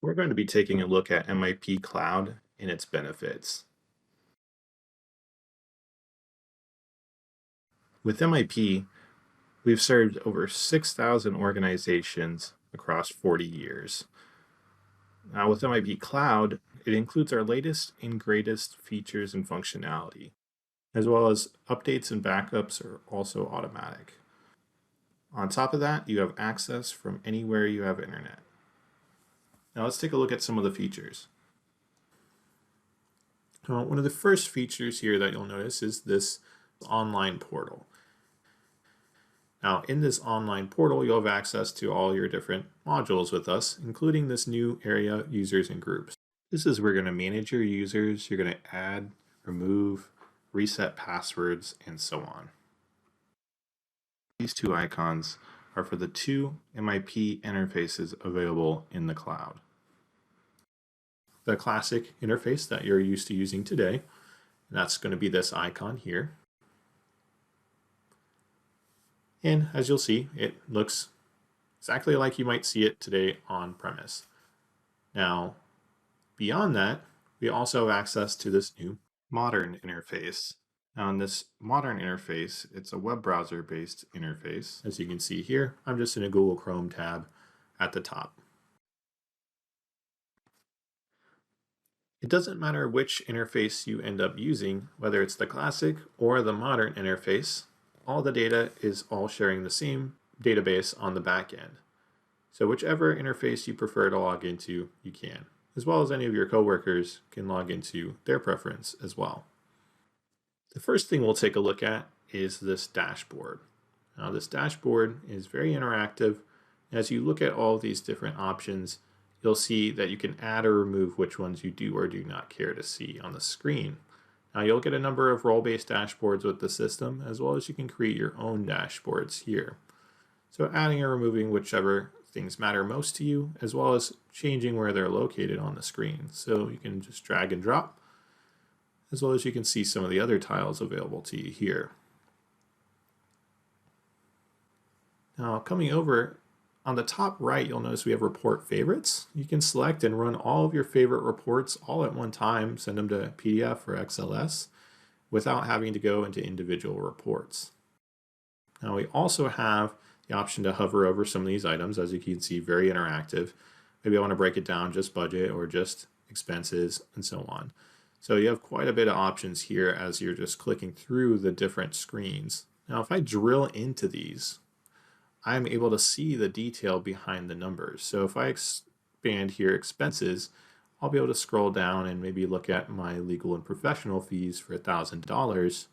We're going to be taking a look at MIP Cloud and its benefits. With MIP, we've served over 6,000 organizations across 40 years. Now, with MIP Cloud, it includes our latest and greatest features and functionality, as well as updates and backups are also automatic. On top of that, you have access from anywhere you have internet. Now, let's take a look at some of the features. One of the first features here that you'll notice is this online portal. Now, in this online portal, you'll have access to all your different modules with us, including this new area, users and groups. This is where you're going to manage your users, you're going to add, remove, reset passwords, and so on. These two icons are for the two MIP interfaces available in the cloud. The classic interface that you're used to using today, and that's going to be this icon here. And as you'll see, it looks exactly like you might see it today on premise. Now, beyond that, we also have access to this new modern interface. Now in this modern interface, it's a web browser based interface. As you can see here, I'm just in a Google Chrome tab at the top. It doesn't matter which interface you end up using, whether it's the classic or the modern interface, all the data is all sharing the same database on the back end. So whichever interface you prefer to log into, you can, as well as any of your coworkers can log into their preference as well. The first thing we'll take a look at is this dashboard. Now this dashboard is very interactive. As you look at all these different options, you'll see that you can add or remove which ones you do or do not care to see on the screen. Now you'll get a number of role-based dashboards with the system, as well as you can create your own dashboards here. So adding or removing whichever things matter most to you, as well as changing where they're located on the screen. So you can just drag and drop, as well as you can see some of the other tiles available to you here. Now coming over, on the top right, you'll notice we have report favorites. You can select and run all of your favorite reports all at one time, send them to PDF or XLS without having to go into individual reports. Now we also have the option to hover over some of these items, as you can see, very interactive. Maybe I want to break it down just budget or just expenses and so on. So you have quite a bit of options here as you're just clicking through the different screens. Now if I drill into these, I'm able to see the detail behind the numbers. So if I expand here expenses, I'll be able to scroll down and maybe look at my legal and professional fees for $1,000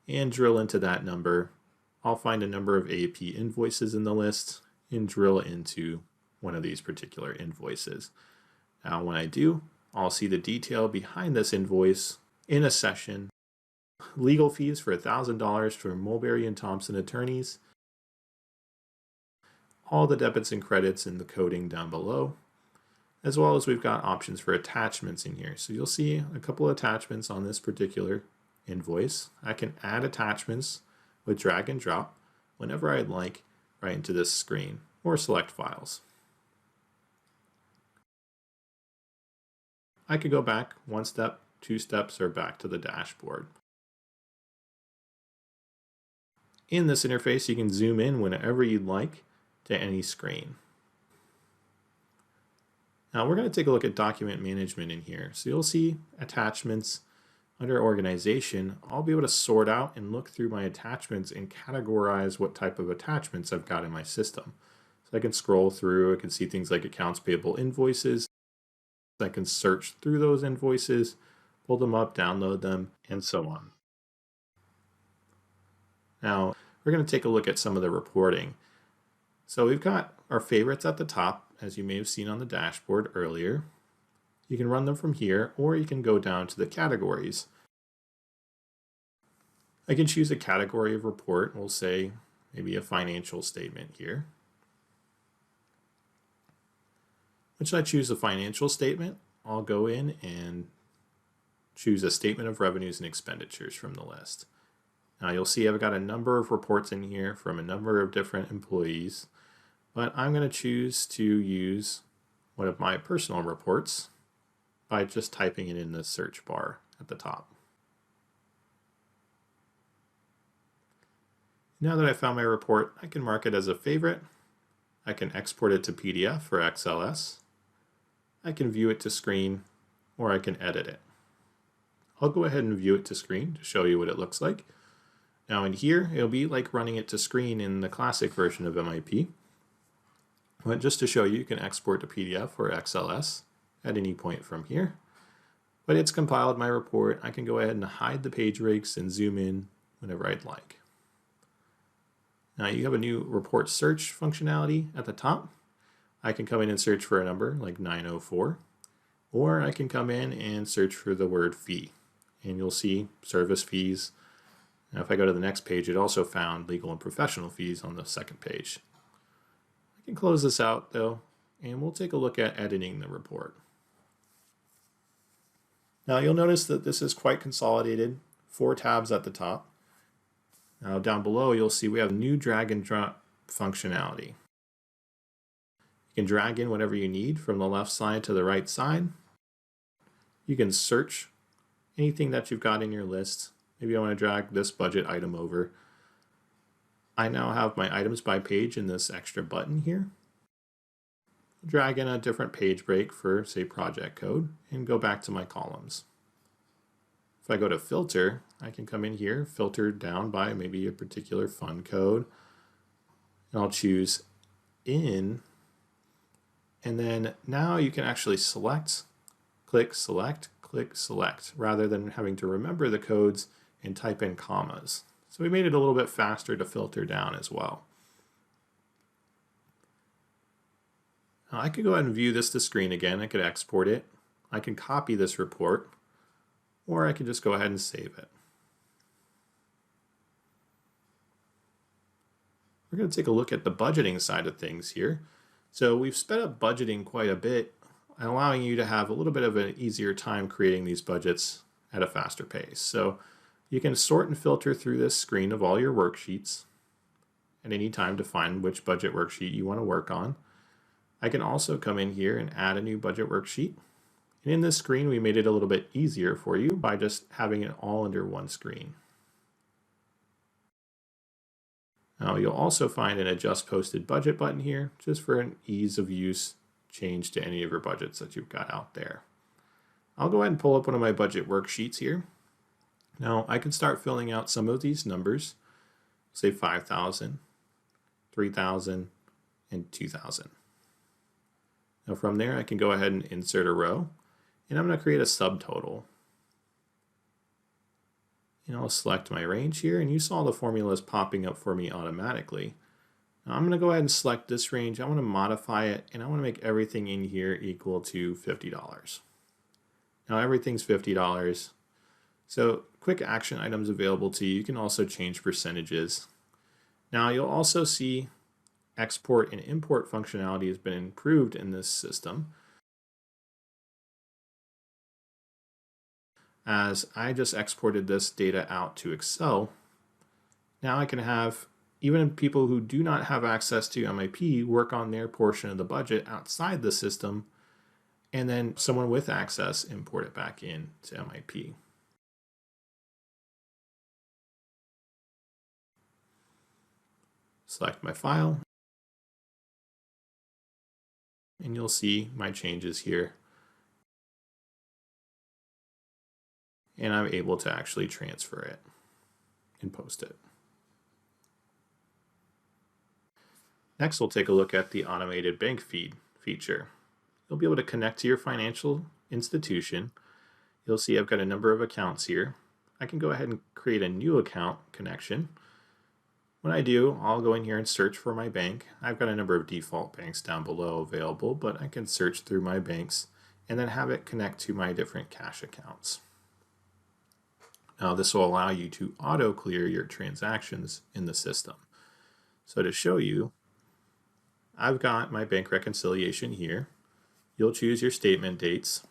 and drill into that number. I'll find a number of AP invoices in the list and drill into one of these particular invoices. Now when I do, I'll see the detail behind this invoice in a session. Legal fees for $1,000 for Mulberry and Thompson attorneys. All the debits and credits in the coding down below, as well as we've got options for attachments in here. So you'll see a couple of attachments on this particular invoice. I can add attachments with drag and drop whenever I'd like right into this screen, or select files. I could go back one step, 2 steps, or back to the dashboard. In this interface, you can zoom in whenever you'd like to any screen. Now we're going to take a look at document management in here. So you'll see attachments under organization. I'll be able to sort out and look through my attachments and categorize what type of attachments I've got in my system. So I can scroll through, I can see things like accounts payable invoices. I can search through those invoices, pull them up, download them, and so on. Now we're going to take a look at some of the reporting. So we've got our favorites at the top, as you may have seen on the dashboard earlier. You can run them from here, or you can go down to the categories. I can choose a category of report. We'll say maybe a financial statement here. Once I choose a financial statement, I'll go in and choose a statement of revenues and expenditures from the list. Now you'll see I've got a number of reports in here from a number of different employees, but I'm going to choose to use one of my personal reports by just typing it in the search bar at the top. Now that I found my report, I can mark it as a favorite. I can export it to PDF or XLS. I can view it to screen, or I can edit it. I'll go ahead and view it to screen to show you what it looks like. Now in here, it'll be like running it to screen in the classic version of MIP. But just to show you, you can export to PDF or XLS at any point from here. But it's compiled my report. I can go ahead and hide the page breaks and zoom in whenever I'd like. Now you have a new report search functionality at the top. I can come in and search for a number like 904, or I can come in and search for the word fee, and you'll see service fees. Now if I go to the next page, it also found legal and professional fees on the second page. I can close this out though, and we'll take a look at editing the report. Now you'll notice that this is quite consolidated, 4 tabs at the top. Now down below, you'll see we have new drag and drop functionality. You can drag in whatever you need from the left side to the right side. You can search anything that you've got in your list. Maybe I want to drag this budget item over. I now have my items by page in this extra button here. Drag in a different page break for, say, project code, and go back to my columns. If I go to filter, I can come in here, filter down by maybe a particular fund code, and I'll choose in, and then now you can actually select, click, select, rather than having to remember the codes and type in commas. So we made it a little bit faster to filter down as well. Now I could go ahead and view this to screen again. I could export it. I can copy this report, or I can just go ahead and save it. We're going to take a look at the budgeting side of things here. So we've sped up budgeting quite a bit, allowing you to have a little bit of an easier time creating these budgets at a faster pace. So you can sort and filter through this screen of all your worksheets at any time to find which budget worksheet you want to work on. I can also come in here and add a new budget worksheet. And in this screen, we made it a little bit easier for you by just having it all under one screen. Now you'll also find an adjust posted budget button here, just for an ease of use change to any of your budgets that you've got out there. I'll go ahead and pull up one of my budget worksheets here. Now I can start filling out some of these numbers, say 5,000, 3,000, and 2,000. Now from there I can go ahead and insert a row, and I'm going to create a subtotal. And I'll select my range here, and you saw the formulas popping up for me automatically. Now I'm going to go ahead and select this range. I want to modify it, and I want to make everything in here equal to $50. Now everything's $50. So quick action items available to you. You can also change percentages. Now you'll also see export and import functionality has been improved in this system, as I just exported this data out to Excel. Now I can have even people who do not have access to MIP work on their portion of the budget outside the system, and then someone with access import it back in to MIP. Select my file, and you'll see my changes here. And I'm able to actually transfer it and post it. Next, we'll take a look at the automated bank feed feature. You'll be able to connect to your financial institution. You'll see I've got a number of accounts here. I can go ahead and create a new account connection. When I do, I'll go in here and search for my bank. I've got a number of default banks down below available, but I can search through my banks and then have it connect to my different cash accounts. Now this will allow you to auto clear your transactions in the system. So to show you, I've got my bank reconciliation here. You'll choose your statement dates,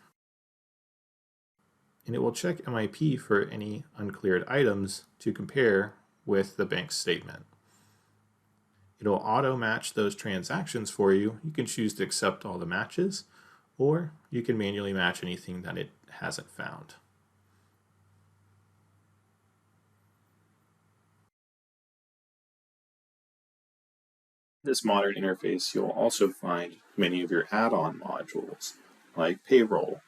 and it will check MIP for any uncleared items to compare with the bank statement. It'll auto match those transactions for you. You can choose to accept all the matches, or you can manually match anything that it hasn't found. In this modern interface, you'll also find many of your add-on modules, like payroll,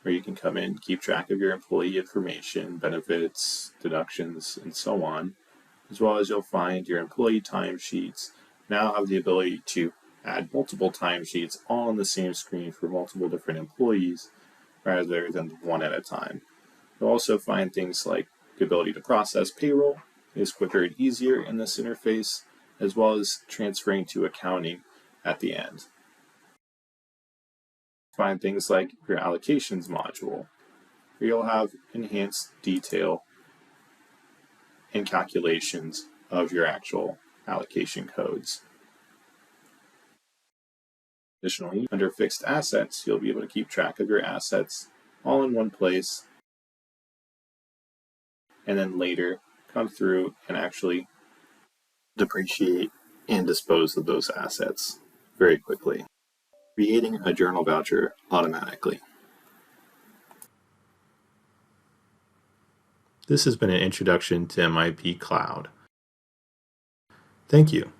where you can come in, keep track of your employee information, benefits, deductions, and so on, as well as you'll find your employee timesheets now have the ability to add multiple timesheets all on the same screen for multiple different employees rather than one at a time. You'll also find things like the ability to process payroll is quicker and easier in this interface, as well as transferring to accounting at the end. Find things like your allocations module, where you'll have enhanced detail and calculations of your actual allocation codes. Additionally, under fixed assets, you'll be able to keep track of your assets all in one place, and then later come through and actually depreciate and dispose of those assets very quickly, creating a journal voucher automatically. This has been an introduction to MIP Cloud. Thank you.